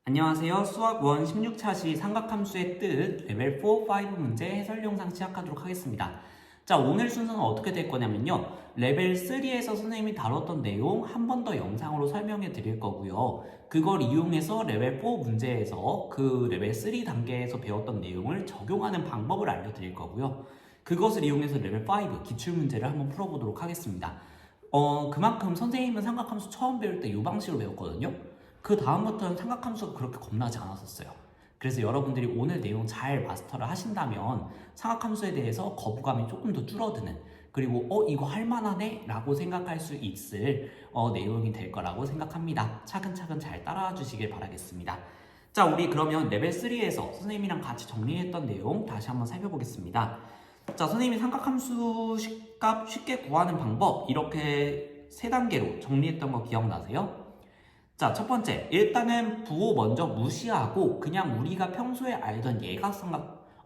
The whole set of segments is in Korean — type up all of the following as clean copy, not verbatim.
안녕하세요. 수학 1 16차시 삼각함수의 뜻 레벨 4, 5 문제 해설 영상 시작하도록 하겠습니다. 자, 오늘 순서는 어떻게 될 거냐면요. 레벨 3에서 선생님이 다뤘던 내용 한 번 더 영상으로 설명해 드릴 거고요. 그걸 이용해서 레벨 4 문제에서 그 레벨 3 단계에서 배웠던 내용을 적용하는 방법을 알려드릴 거고요. 그것을 이용해서 레벨 5 기출문제를 한번 풀어보도록 하겠습니다. 그만큼 선생님은 삼각함수 처음 배울 때 이 방식으로 배웠거든요. 그 다음부터는 삼각함수가 그렇게 겁나지 않았었어요. 그래서 여러분들이 오늘 내용 잘 마스터를 하신다면 삼각함수에 대해서 거부감이 조금 더 줄어드는, 그리고 이거 할만하네? 라고 생각할 수 있을 내용이 될 거라고 생각합니다. 차근차근 잘 따라와 주시길 바라겠습니다. 자, 우리 그러면 레벨 3에서 선생님이랑 같이 정리했던 내용 다시 한번 살펴보겠습니다. 자, 선생님이 삼각함수 값 쉽게 구하는 방법 이렇게 세 단계로 정리했던 거 기억나세요? 자, 첫 번째, 일단은 부호 먼저 무시하고 그냥 우리가 평소에 알던 예각삼각,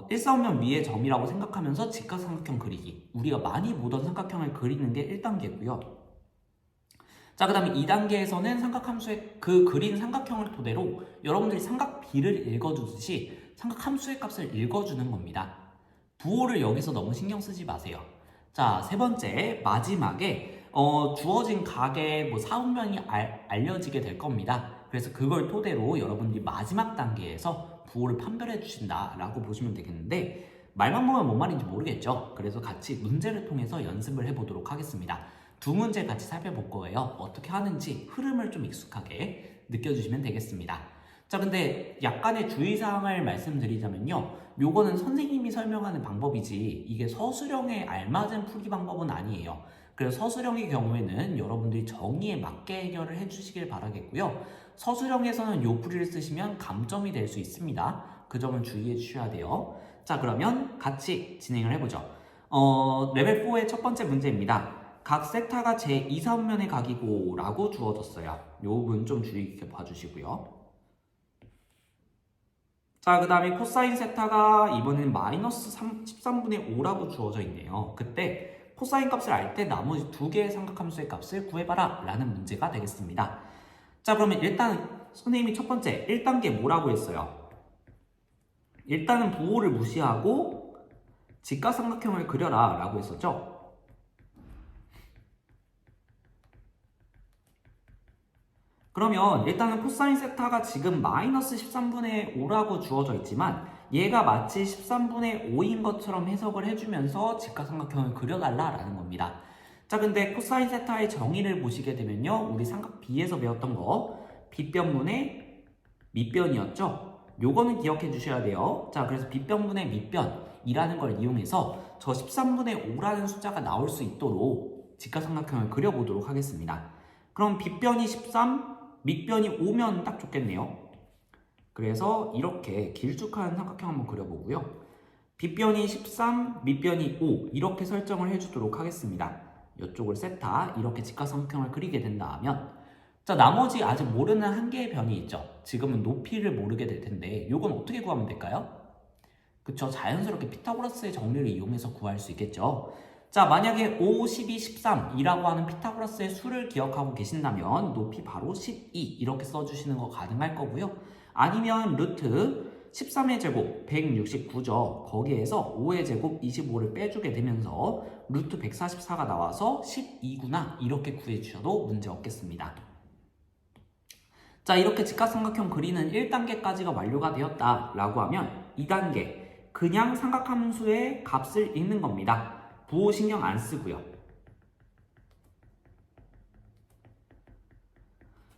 일사분면 위의 점이라고 생각하면서 직각삼각형 그리기. 우리가 많이 보던 삼각형을 그리는 게 1단계고요. 자, 그 다음에 2단계에서는 삼각함수의 그 그린 삼각형을 토대로 여러분들이 삼각비를 읽어주듯이 삼각함수의 값을 읽어주는 겁니다. 부호를 여기서 너무 신경 쓰지 마세요. 자, 세 번째, 마지막에 주어진 각의 사분면이 알려지게 될 겁니다. 그래서 그걸 토대로 여러분들이 마지막 단계에서 부호를 판별해 주신다라고 보시면 되겠는데, 말만 보면 뭔 말인지 모르겠죠. 그래서 같이 문제를 통해서 연습을 해보도록 하겠습니다. 두 문제 같이 살펴볼 거예요. 어떻게 하는지 흐름을 좀 익숙하게 느껴주시면 되겠습니다. 자, 근데 약간의 주의사항을 말씀드리자면요. 요거는 선생님이 설명하는 방법이지 이게 서술형에 알맞은 풀이 방법은 아니에요. 그래서 서술형의 경우에는 여러분들이 정의에 맞게 해결을 해주시길 바라겠고요. 서술형에서는 요 풀이를 쓰시면 감점이 될 수 있습니다. 그 점은 주의해 주셔야 돼요. 자, 그러면 같이 진행을 해보죠. 레벨 4의 첫 번째 문제입니다. 각 세타가 제2사분면의 각이고 라고 주어졌어요. 요 부분 좀 주의 깊게 봐주시고요. 자, 그 다음에 코사인 세타가 이번엔 마이너스 13분의 5라고 주어져 있네요. 그때 코사인 값을 알 때 나머지 두 개의 삼각함수의 값을 구해봐라 라는 문제가 되겠습니다. 자, 그러면 일단 선생님이 첫 번째 1단계 뭐라고 했어요? 일단은 부호를 무시하고 직각삼각형을 그려라 라고 했었죠. 그러면 일단은 코사인 세타가 지금 마이너스 13분의 5라고 주어져 있지만 얘가 마치 13분의 5인 것처럼 해석을 해주면서 직각삼각형을 그려달라라는 겁니다. 자, 근데 코사인 세타의 정의를 보시게 되면요, 우리 삼각 B에서 배웠던 거 빗변분의 밑변이었죠. 요거는 기억해 주셔야 돼요. 자, 그래서 빗변분의 밑변이라는 걸 이용해서 저 13분의 5라는 숫자가 나올 수 있도록 직각삼각형을 그려보도록 하겠습니다. 그럼 빗변이 13, 밑변이 5면 딱 좋겠네요. 그래서 이렇게 길쭉한 삼각형 한번 그려보고요. 빗변이 13, 밑변이 5 이렇게 설정을 해주도록 하겠습니다. 이쪽을 세타 이렇게 직각삼각형을 그리게 된다면, 자, 나머지 아직 모르는 한 개의 변이 있죠. 지금은 높이를 모르게 될 텐데 이건 어떻게 구하면 될까요? 그쵸, 자연스럽게 피타고라스의 정리를 이용해서 구할 수 있겠죠. 자, 만약에 5, 12, 13이라고 하는 피타고라스의 수를 기억하고 계신다면 높이 바로 12 이렇게 써주시는 거 가능할 거고요. 아니면 루트 13의 제곱 169죠. 거기에서 5의 제곱 25를 빼주게 되면서 루트 144가 나와서 12구나 이렇게 구해주셔도 문제 없겠습니다. 자, 이렇게 직각삼각형 그리는 1단계까지가 완료가 되었다라고 하면 2단계 그냥 삼각함수의 값을 읽는 겁니다. 부호 신경 안 쓰고요.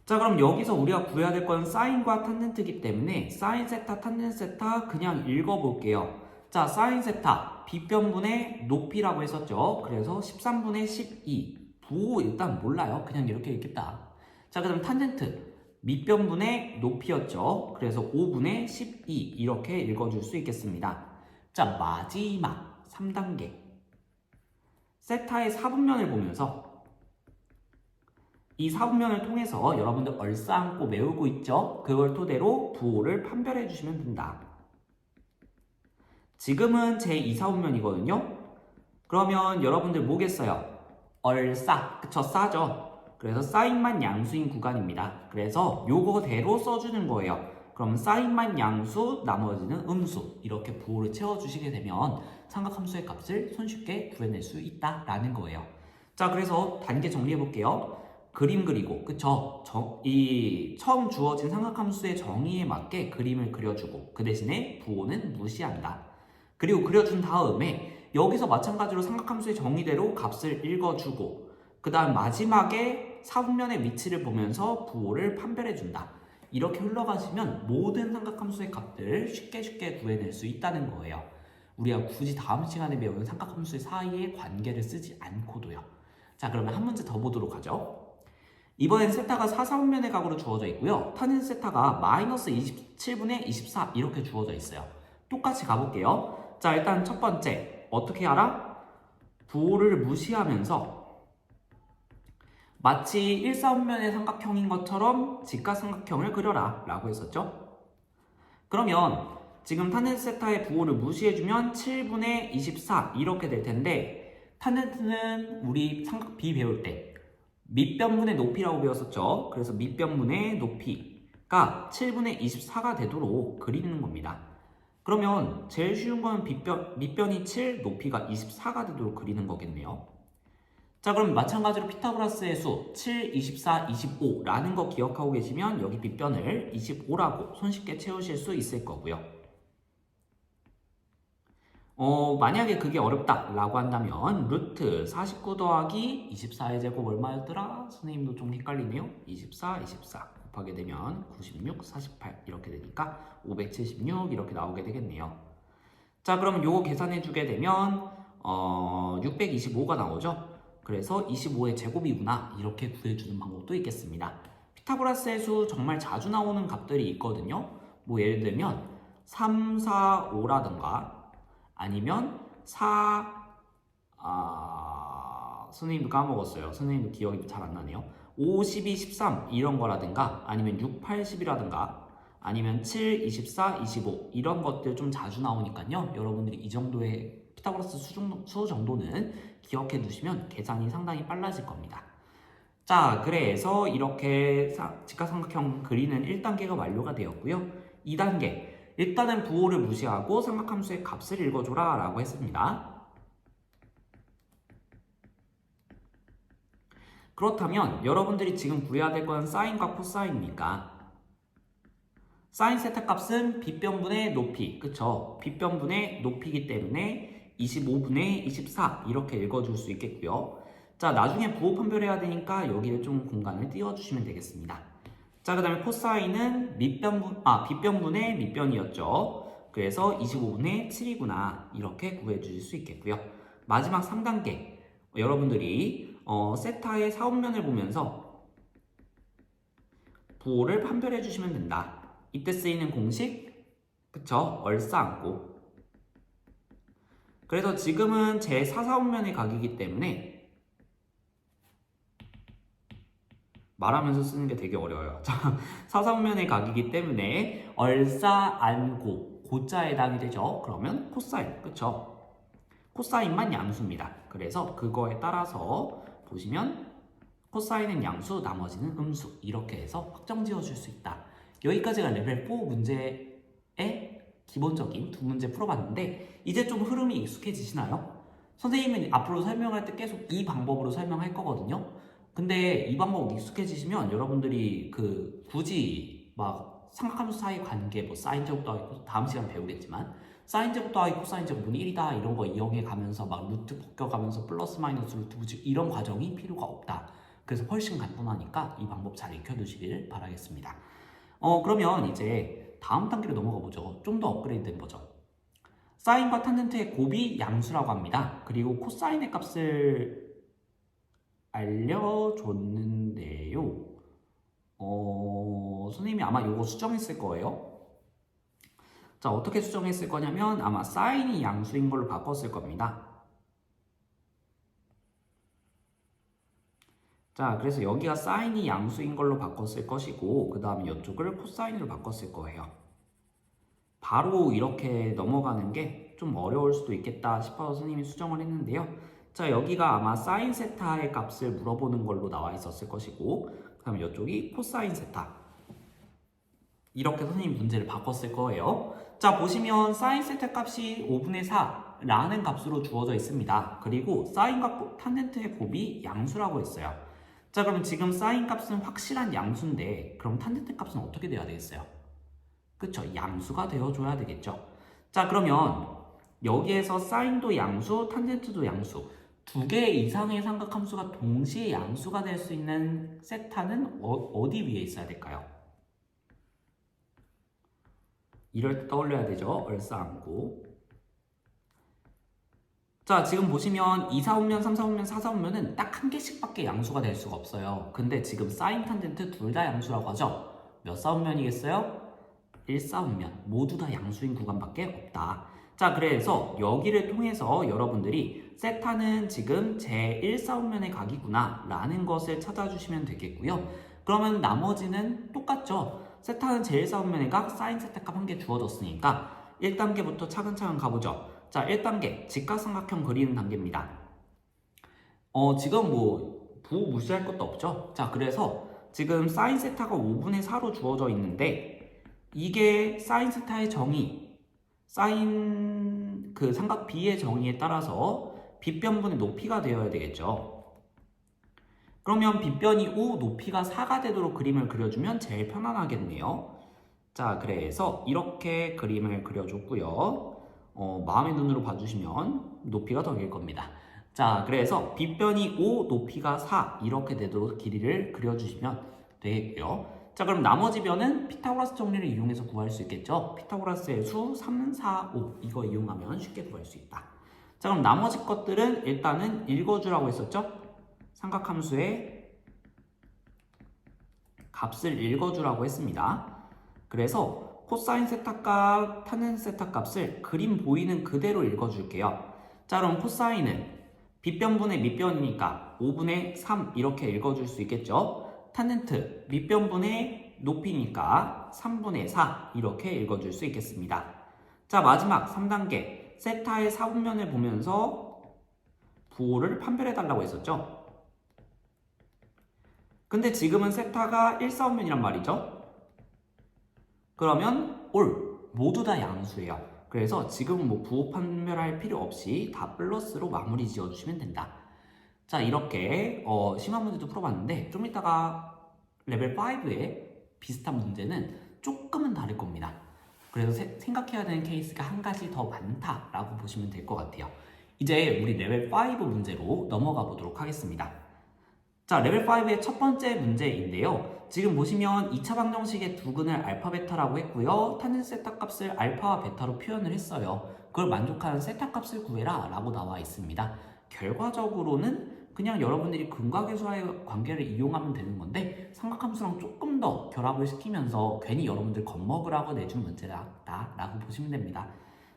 자, 그럼 여기서 우리가 구해야 될 건 사인과 탄젠트이기 때문에 사인 세타, 탄젠 세타 그냥 읽어볼게요. 자, 사인 세타 빗변분의 높이라고 했었죠. 그래서 13분의 12 부호 일단 몰라요. 그냥 이렇게 읽겠다. 자, 그 다음 탄젠트 밑변분의 높이였죠. 그래서 5분의 12 이렇게 읽어줄 수 있겠습니다. 자, 마지막 3단계 세타의 사분면을 보면서 이 사분면을 통해서 여러분들 얼싸안고 외우고 있죠? 그걸 토대로 부호를 판별해 주시면 된다. 지금은 제2사분면이거든요. 그러면 여러분들 뭐겠어요? 얼싸, 그쵸? 싸죠? 그래서 사인만 양수인 구간입니다. 그래서 요거대로 써주는 거예요. 그럼 사인만 양수, 나머지는 음수 이렇게 부호를 채워주시게 되면 삼각함수의 값을 손쉽게 구해낼 수 있다라는 거예요. 자, 그래서 단계 정리해 볼게요. 그림 그리고, 그쵸? 이 처음 주어진 삼각함수의 정의에 맞게 그림을 그려주고 그 대신에 부호는 무시한다. 그리고 그려준 다음에 여기서 마찬가지로 삼각함수의 정의대로 값을 읽어주고 그 다음 마지막에 사분면의 위치를 보면서 부호를 판별해준다. 이렇게 흘러가시면 모든 삼각함수의 값들을 쉽게 구해낼 수 있다는 거예요. 우리가 굳이 다음 시간에 배우는 삼각함수의 사이에 관계를 쓰지 않고도요. 자, 그러면 한 문제 더 보도록 하죠. 이번엔 세타가 4사분면의 각으로 주어져 있고요. 탄젠 세타가 마이너스 27분의 24 이렇게 주어져 있어요. 똑같이 가볼게요. 자, 일단 첫 번째 어떻게 알아? 부호를 무시하면서 마치 1사분면의 삼각형인 것처럼 직각삼각형을 그려라 라고 했었죠. 그러면 지금 탄젠트 세타의 부호를 무시해주면 7분의 24 이렇게 될 텐데 탄젠트는 우리 삼각 B 배울 때 밑변분의 높이라고 배웠었죠. 그래서 밑변분의 높이가 7분의 24가 되도록 그리는 겁니다. 그러면 제일 쉬운 건 밑변이 7, 높이가 24가 되도록 그리는 거겠네요. 자, 그럼 마찬가지로 피타고라스의 수 7, 24, 25라는 거 기억하고 계시면 여기 밑변을 25라고 손쉽게 채우실 수 있을 거고요. 만약에 그게 어렵다라고 한다면 루트 49 더하기 24의 제곱 얼마였더라? 선생님도 좀 헷갈리네요. 24 곱하게 되면 96, 48 이렇게 되니까 576 이렇게 나오게 되겠네요. 자, 그럼 요거 계산해 주게 되면 625가 나오죠. 그래서 25의 제곱이구나 이렇게 구해주는 방법도 있겠습니다. 피타고라스의 수 정말 자주 나오는 값들이 있거든요. 뭐 예를 들면 3, 4, 5라든가 아니면 선생님도 까먹었어요. 선생님도 기억이 잘 안 나네요. 5, 12, 13 이런 거라든가 아니면 6, 8, 10이라든가 아니면 7, 24, 25 이런 것들 좀 자주 나오니까요. 여러분들이 이 정도의 피타고라스 수 정도는 기억해 두시면 계산이 상당히 빨라질 겁니다. 자, 그래서 이렇게 직각삼각형 그리는 1단계가 완료가 되었고요. 2단계 일단은 부호를 무시하고 삼각함수의 값을 읽어줘라 라고 했습니다. 그렇다면 여러분들이 지금 구해야 될 건 사인과 코사인이니까 사인 세타 값은 빗변분의 높이, 그쵸? 빗변분의 높이기 때문에 25분의 24 이렇게 읽어줄 수 있겠고요. 자, 나중에 부호 판별해야 되니까 여기를 좀 공간을 띄워주시면 되겠습니다. 자, 그 다음에 코사인은 빗변분의 밑변이었죠. 그래서 25분의 7이구나 이렇게 구해주실 수 있겠고요. 마지막 3단계 여러분들이 세타의 사분면을 보면서 부호를 판별해 주시면 된다. 이때 쓰이는 공식, 그쵸? 얼싸안고. 그래서 지금은 제 4사분면의 각이기 때문에 말하면서 쓰는 게 되게 어려워요. 자, 사사분면의 각이기 때문에 얼싸안고 고자에 해당이 되죠. 그러면 코사인, 그쵸? 코사인만 양수입니다. 그래서 그거에 따라서 보시면 코사인은 양수, 나머지는 음수 이렇게 해서 확정 지어줄 수 있다. 여기까지가 레벨 4 문제의 기본적인 두 문제 풀어봤는데 이제 좀 흐름이 익숙해지시나요? 선생님은 앞으로 설명할 때 계속 이 방법으로 설명할 거거든요. 근데 이 방법 익숙해지시면 여러분들이 굳이 막 삼각함수 사이 관계 뭐 사인 제곱 더하기 다음 시간 배우겠지만 사인 제곱 더하기 코사인 제곱은 1이다 이런 거 이용해 가면서 막 루트 벗겨가면서 플러스 마이너스 루트 붙이고 이런 과정이 필요가 없다. 그래서 훨씬 간단하니까 이 방법 잘 익혀두시길 바라겠습니다. 그러면 이제 다음 단계로 넘어가 보죠. 좀 더 업그레이드된 버전. 사인과 탄젠트의 곱이 양수라고 합니다. 그리고 코사인의 값을 알려줬는데요. 선생님이 아마 이거 수정했을 거예요. 자, 어떻게 수정했을 거냐면 아마 사인이 양수인 걸로 바꿨을 겁니다. 자, 그래서 여기가 사인이 양수인 걸로 바꿨을 것이고 그 다음에 이쪽을 코사인으로 바꿨을 거예요. 바로 이렇게 넘어가는 게 좀 어려울 수도 있겠다 싶어서 선생님이 수정을 했는데요. 자, 여기가 아마 사인 세타의 값을 물어보는 걸로 나와 있었을 것이고, 그 다음에 이쪽이 코사인 세타. 이렇게 선생님 문제를 바꿨을 거예요. 자, 보시면 사인 세타 값이 5분의 4라는 값으로 주어져 있습니다. 그리고 사인과 탄젠트의 곱이 양수라고 했어요. 자, 그럼 지금 사인 값은 확실한 양수인데, 그럼 탄젠트 값은 어떻게 돼야 되겠어요? 그쵸? 양수가 되어줘야 되겠죠. 자, 그러면 여기에서 사인도 양수, 탄젠트도 양수, 두 개 이상의 삼각함수가 동시에 양수가 될 수 있는 세타는 어디 위에 있어야 될까요? 이럴 때 떠올려야 되죠. 얼싸안고. 자, 지금 보시면 2, 4분면, 3, 4분면, 4, 4분면은 딱 한 개씩밖에 양수가 될 수가 없어요. 근데 지금 사인, 탄젠트 둘 다 양수라고 하죠. 몇 4분면이겠어요? 1, 4분면. 모두 다 양수인 구간밖에 없다. 자, 그래서 여기를 통해서 여러분들이 세타는 지금 제 1, 4분면의 각이구나 라는 것을 찾아주시면 되겠고요. 그러면 나머지는 똑같죠. 세타는 제 1, 4분면의 각, 사인 세타 값 한 개 주어졌으니까 1단계부터 차근차근 가보죠. 자, 1단계 직각삼각형 그리는 단계입니다. 지금 뭐 부호 무시할 것도 없죠. 자, 그래서 지금 사인 세타가 5분의 4로 주어져 있는데 이게 사인 세타의 정의, 사인 그 삼각 B의 정의에 따라서 빗변분의 높이가 되어야 되겠죠. 그러면 빗변이 5, 높이가 4가 되도록 그림을 그려주면 제일 편안하겠네요. 자, 그래서 이렇게 그림을 그려줬고요. 마음의 눈으로 봐주시면 높이가 더 길 겁니다. 자, 그래서 빗변이 5, 높이가 4 이렇게 되도록 길이를 그려주시면 되겠고요. 자, 그럼 나머지 변은 피타고라스 정리를 이용해서 구할 수 있겠죠. 피타고라스의 수 3, 4, 5 이거 이용하면 쉽게 구할 수 있다. 자, 그럼 나머지 것들은 일단은 읽어주라고 했었죠. 삼각함수의 값을 읽어주라고 했습니다. 그래서 코사인 세타 값, 탄젠트 세타 값을 그림 보이는 그대로 읽어줄게요. 자, 그럼 코사인은 빗변분의 밑변이니까 5분의 3 이렇게 읽어줄 수 있겠죠. 탄젠트 밑변분의 높이니까 3분의 4 이렇게 읽어줄 수 있겠습니다. 자, 마지막 3단계 세타의 4분면을 보면서 부호를 판별해달라고 했었죠. 근데 지금은 세타가 1, 4분면이란 말이죠. 그러면 올 모두 다 양수예요. 그래서 지금 뭐 부호 판별할 필요 없이 다 플러스로 마무리 지어주시면 된다. 자, 이렇게 심화 문제도 풀어봤는데 좀 이따가 레벨 5에 비슷한 문제는 조금은 다를 겁니다. 그래서 생각해야 되는 케이스가 한 가지 더 많다라고 보시면 될 것 같아요. 이제 우리 레벨 5 문제로 넘어가 보도록 하겠습니다. 자, 레벨 5의 첫 번째 문제인데요. 지금 보시면 2차 방정식의 두근을 알파 베타라고 했고요. 탄젠트 세타 값을 알파와 베타로 표현을 했어요. 그걸 만족하는 세타 값을 구해라 라고 나와 있습니다. 결과적으로는 그냥 여러분들이 근과계수와의 관계를 이용하면 되는 건데 삼각함수랑 조금 더 결합을 시키면서 괜히 여러분들 겁먹으라고 내준 문제다 라고 보시면 됩니다.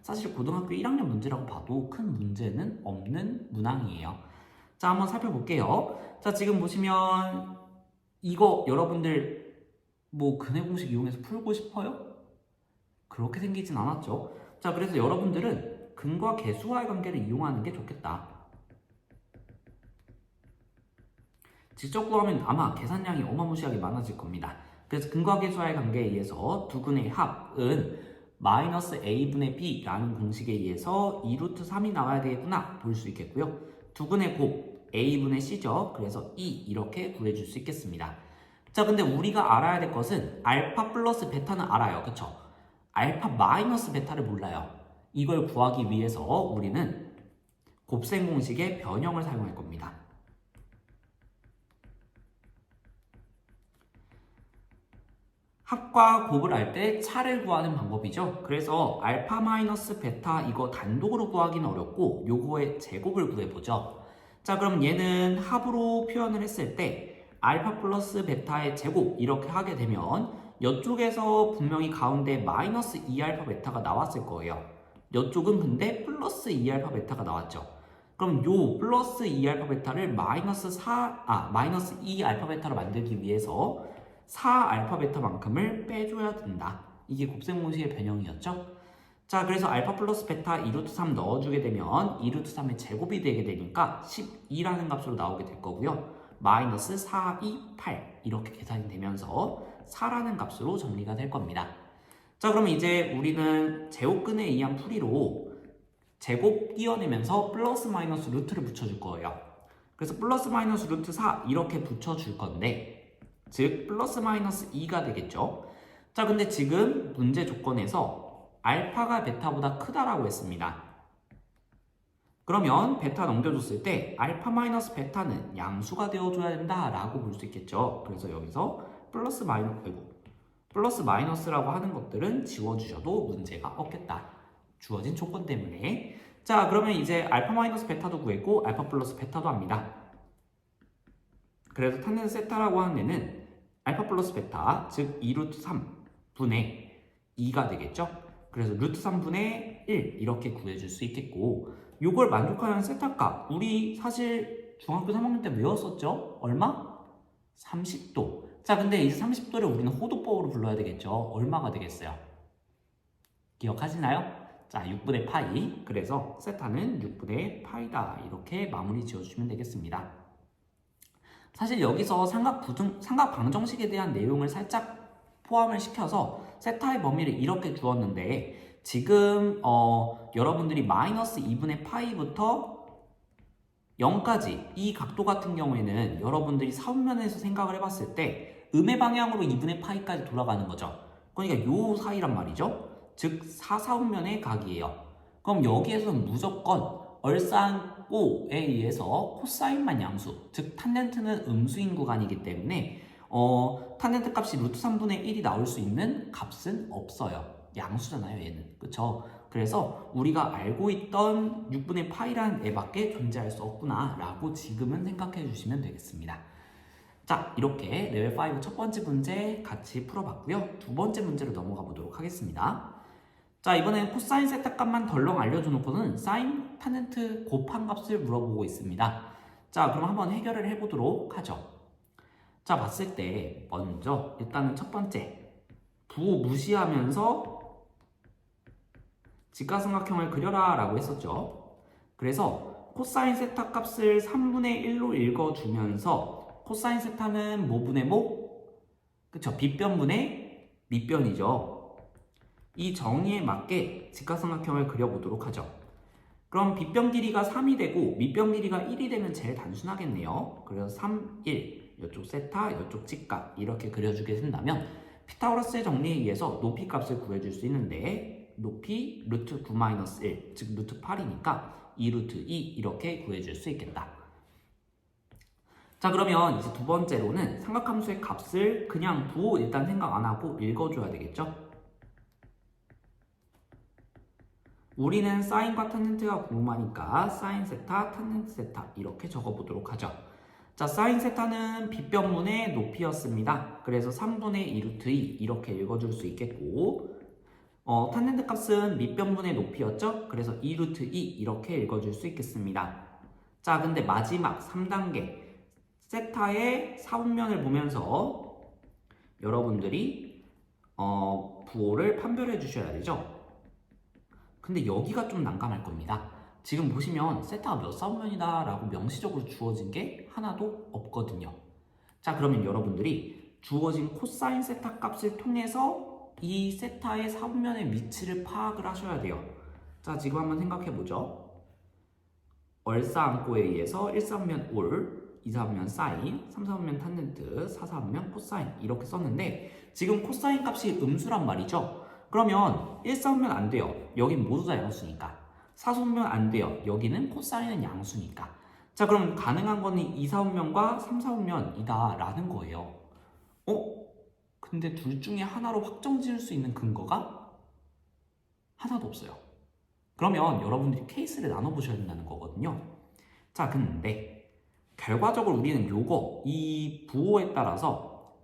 사실 고등학교 1학년 문제라고 봐도 큰 문제는 없는 문항이에요. 자, 한번 살펴볼게요. 자, 지금 보시면 이거 여러분들 뭐 근해 공식 이용해서 풀고 싶어요? 그렇게 생기진 않았죠. 자, 그래서 여러분들은 근과 계수와의 관계를 이용하는 게 좋겠다. 직접 구하면 아마 계산량이 어마무시하게 많아질 겁니다. 그래서 근과 계수와의 관계에 의해서 두근의 합은 마이너스 a분의 b라는 공식에 의해서 2루트 3이 나와야 되겠구나 볼 수 있겠고요. 두근의 곱 a분의 c죠. 그래서 2 이렇게 구해줄 수 있겠습니다. 자, 근데 우리가 알아야 될 것은 알파 플러스 베타는 알아요. 그쵸? 알파 마이너스 베타를 몰라요. 이걸 구하기 위해서 우리는 곱셈 공식의 변형을 사용할 겁니다. 합과 곱을 할 때 차를 구하는 방법이죠. 그래서 알파 마이너스 베타 이거 단독으로 구하기는 어렵고 요거의 제곱을 구해보죠. 자, 그럼 얘는 합으로 표현을 했을 때 알파 플러스 베타의 제곱 이렇게 하게 되면 이쪽에서 분명히 가운데 마이너스 2알파 베타가 나왔을 거예요. 이쪽은 근데 플러스 2알파 베타가 나왔죠. 그럼 요 플러스 2알파 베타를 마이너스 2알파 베타로 만들기 위해서 4알파 베타만큼을 빼줘야 된다. 이게 곱셈 공식의 변형이었죠. 자, 그래서 알파 플러스 베타 2루트 3 넣어주게 되면 2루트 3의 제곱이 되게 되니까 12라는 값으로 나오게 될 거고요. 마이너스 4, 2, 8 이렇게 계산이 되면서 4라는 값으로 정리가 될 겁니다. 자, 그럼 이제 우리는 제곱근에 의한 풀이로 제곱 띄어내면서 플러스 마이너스 루트를 붙여줄 거예요. 그래서 플러스 마이너스 루트 4 이렇게 붙여줄 건데, 즉 플러스 마이너스 2가 되겠죠. 자, 근데 지금 문제 조건에서 알파가 베타보다 크다라고 했습니다. 그러면 베타 넘겨줬을 때 알파 마이너스 베타는 양수가 되어줘야 된다라고 볼 수 있겠죠. 그래서 여기서 플러스 마이너스라고 하는 것들은 지워주셔도 문제가 없겠다. 주어진 조건 때문에. 자, 그러면 이제 알파 마이너스 베타도 구했고 알파 플러스 베타도 합니다. 그래서 탄젠트 세타라고 하는 애는 알파 플러스 베타, 즉 2루트 3분의 2가 되겠죠. 그래서 루트 3분의 1 이렇게 구해줄 수 있겠고, 요걸 만족하는 세타값, 우리 사실 중학교 3학년 때 외웠었죠? 얼마? 30도. 자, 근데 이제 30도를 우리는 호도법으로 불러야 되겠죠. 얼마가 되겠어요? 기억하시나요? 자, 6분의 파이. 그래서 세타는 6분의 파이다. 이렇게 마무리 지어주시면 되겠습니다. 사실 여기서 삼각 방정식에 대한 내용을 살짝 포함을 시켜서 세타의 범위를 이렇게 주었는데, 지금 여러분들이 마이너스 2분의 파이부터 0까지 이 각도 같은 경우에는 여러분들이 사분면에서 생각을 해봤을 때 음의 방향으로 2분의 파이까지 돌아가는 거죠. 그러니까 요 사이란 말이죠. 즉 4사분면의 각이에요. 그럼 여기에서는 무조건 얼싸안고에 의해서 코사인만 양수, 즉 탄젠트는 음수인 구간이기 때문에 탄젠트 값이 루트 3분의 1이 나올 수 있는 값은 없어요. 양수잖아요, 얘는. 그쵸? 그래서 우리가 알고 있던 6분의 파이라는 애밖에 존재할 수 없구나 라고 지금은 생각해 주시면 되겠습니다. 자, 이렇게 레벨 5 첫 번째 문제 같이 풀어봤고요. 두 번째 문제로 넘어가 보도록 하겠습니다. 자, 이번엔 코사인 세타 값만 덜렁 알려줘 놓고는 사인 탄젠트 곱한 값을 물어보고 있습니다. 자, 그럼 한번 해결을 해보도록 하죠. 자, 봤을 때 먼저 일단은 첫 번째 부호 무시하면서 직각삼각형을 그려라 라고 했었죠. 그래서 코사인 세타 값을 3분의 1로 읽어주면서 코사인 세타는 뭐분의 뭐? 그쵸, 빗변분의 밑변이죠. 이 정의에 맞게 직각삼각형을 그려보도록 하죠. 그럼 빗변 길이가 3이 되고 밑변 길이가 1이 되면 제일 단순하겠네요. 그래서 3, 1, 이쪽 세타, 이쪽 직각 이렇게 그려주게 된다면 피타고라스의 정리에 의해서 높이 값을 구해줄 수 있는데, 높이 루트 9-1, 즉 루트 8이니까 2루트 2 이렇게 구해줄 수 있겠다. 자, 그러면 이제 두 번째로는 삼각함수의 값을 그냥 부호 일단 생각 안 하고 읽어줘야 되겠죠. 우리는 사인과 탄젠트가 궁금하니까 사인 세타, 탄젠트 세타 이렇게 적어보도록 하죠. 자, 사인 세타는 빗변분의 높이였습니다. 그래서 3분의 2루트 2 이렇게 읽어줄 수 있겠고, 탄젠트 값은 밑변분의 높이였죠. 그래서 2루트 2 이렇게 읽어줄 수 있겠습니다. 자, 근데 마지막 3단계 세타의 사분면을 보면서 여러분들이 부호를 판별해 주셔야 되죠. 근데 여기가 좀 난감할 겁니다. 지금 보시면 세타가 몇 사분면이다 라고 명시적으로 주어진 게 하나도 없거든요. 자, 그러면 여러분들이 주어진 코사인 세타 값을 통해서 이 세타의 사분면의 위치를 파악을 하셔야 돼요. 자, 지금 한번 생각해 보죠. 얼싸안고에 의해서 1사분면 올, 2사분면 사인, 3사분면 탄젠트, 4사분면 코사인 이렇게 썼는데, 지금 코사인 값이 음수란 말이죠. 그러면 1사분면 안 돼요. 여긴 모두 다 양수니까. 4사분면 안 돼요. 여기는 코사인은 양수니까. 자, 그럼 가능한 거는 2사분면과 3사분면이다 라는 거예요. 근데 둘 중에 하나로 확정 지을 수 있는 근거가 하나도 없어요. 그러면 여러분들이 케이스를 나눠보셔야 된다는 거거든요. 자, 근데 결과적으로 우리는 이 부호에 따라서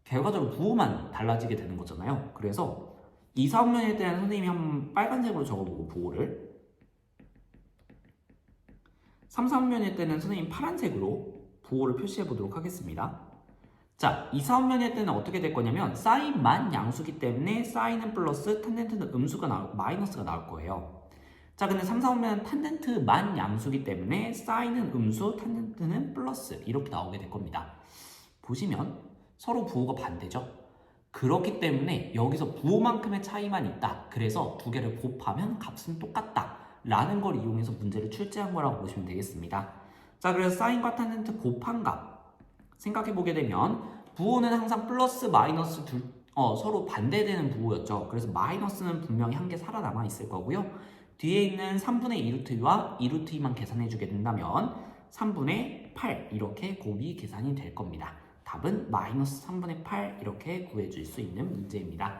결과적으로 부호만 달라지게 되는 거잖아요. 그래서 2사분면에 대한 선생님이 한번 빨간색으로 적어보고 부호를, 3사분면일 때는 선생님 파란색으로 부호를 표시해 보도록 하겠습니다. 자, 2, 4, 5면일 때는 어떻게 될 거냐면 사인만 양수기 때문에 사인은 플러스, 탄젠트는 마이너스가 나올 거예요. 자, 근데 3, 4, 5면 탄젠트만 양수기 때문에 사인은 음수, 탄젠트는 플러스 이렇게 나오게 될 겁니다. 보시면 서로 부호가 반대죠. 그렇기 때문에 여기서 부호만큼의 차이만 있다. 그래서 두 개를 곱하면 값은 똑같다. 라는 걸 이용해서 문제를 출제한 거라고 보시면 되겠습니다. 자, 그래서 사인과 탄젠트 곱한 값 생각해보게 되면 부호는 항상 플러스 마이너스 서로 반대되는 부호였죠. 그래서 마이너스는 분명히 한 개 살아남아 있을 거고요. 뒤에 있는 3분의 2루트와 2루트 2만 계산해주게 된다면 3분의 8 이렇게 곱이 계산이 될 겁니다. 답은 마이너스 3분의 8 이렇게 구해줄 수 있는 문제입니다.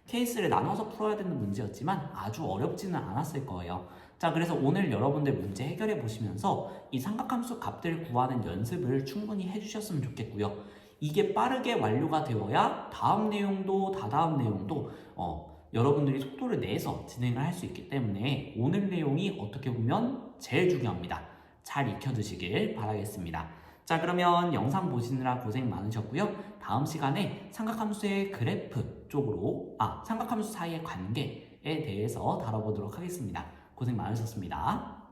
케이스를 나눠서 풀어야 되는 문제였지만 아주 어렵지는 않았을 거예요. 자, 그래서 오늘 여러분들 문제 해결해 보시면서 이 삼각함수 값들 구하는 연습을 충분히 해주셨으면 좋겠고요. 이게 빠르게 완료가 되어야 다음 내용도 다다음 내용도 여러분들이 속도를 내서 진행을 할 수 있기 때문에 오늘 내용이 어떻게 보면 제일 중요합니다. 잘 익혀두시길 바라겠습니다. 자, 그러면 영상 보시느라 고생 많으셨고요. 다음 시간에 삼각함수의 그래프 쪽으로 삼각함수 사이의 관계에 대해서 다뤄보도록 하겠습니다. 고생 많으셨습니다.